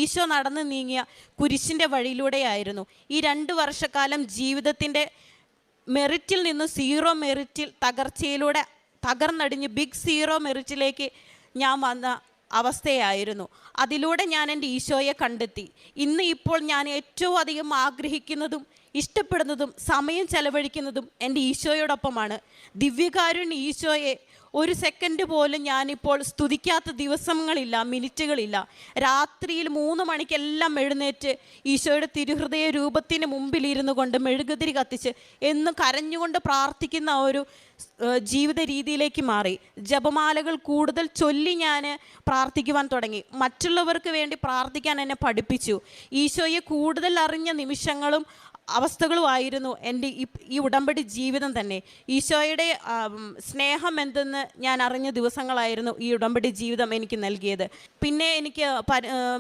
ഈശോ നടന്നു നീങ്ങിയ കുരിശിൻ്റെ വഴിയിലൂടെയായിരുന്നു. ഈ 2 വർഷക്കാലം ജീവിതത്തിൻ്റെ മെറിറ്റിൽ നിന്ന് സീറോ മെറിറ്റിൽ തകർച്ചയിലൂടെ തകർന്നടിഞ്ഞ് ബിഗ് സീറോ മെറിറ്റിലേക്ക് ഞാൻ വന്ന അവസ്ഥയായിരുന്നു. അതിലൂടെ ഞാൻ എൻ്റെ ഈശോയെ കണ്ടെത്തി. ഇപ്പോൾ ഞാൻ ഏറ്റവും അധികം ആഗ്രഹിക്കുന്നതും ഇഷ്ടപ്പെടുന്നതും സമയം ചെലവഴിക്കുന്നതും എൻ്റെ ഈശോയോടൊപ്പമാണ്. ദിവ്യകാരുണ്യ ഈശോയെ ഒരു സെക്കൻഡ് പോലും ഞാനിപ്പോൾ സ്തുതിക്കാത്ത ദിവസങ്ങളില്ല, മിനിറ്റുകളില്ല. രാത്രിയിൽ 3 മണിക്കെല്ലാം എഴുന്നേറ്റ് ഈശോയുടെ തിരുഹൃദയ രൂപത്തിന് മുമ്പിലിരുന്നു കൊണ്ട് മെഴുകുതിരി കത്തിച്ച് എന്നും കരഞ്ഞുകൊണ്ട് പ്രാർത്ഥിക്കുന്ന ഒരു ജീവിത രീതിയിലേക്ക് മാറി. ജപമാലകൾ കൂടുതൽ ചൊല്ലി ഞാൻ പ്രാർത്ഥിക്കുവാൻ തുടങ്ങി. മറ്റുള്ളവർക്ക് വേണ്ടി പ്രാർത്ഥിക്കാൻ എന്നെ പഠിപ്പിച്ചു. ഈശോയെ കൂടുതൽ അറിഞ്ഞ നിമിഷങ്ങളും അവസ്ഥകളുമായിരുന്നു എൻ്റെ ഈ ഉടമ്പടി ജീവിതം തന്നെ. ഈശോയുടെ സ്നേഹം എന്തെന്ന് ഞാൻ അറിഞ്ഞ ദിവസങ്ങളായിരുന്നു ഈ ഉടമ്പടി ജീവിതം എനിക്ക് നൽകിയത്. പിന്നെ എനിക്ക്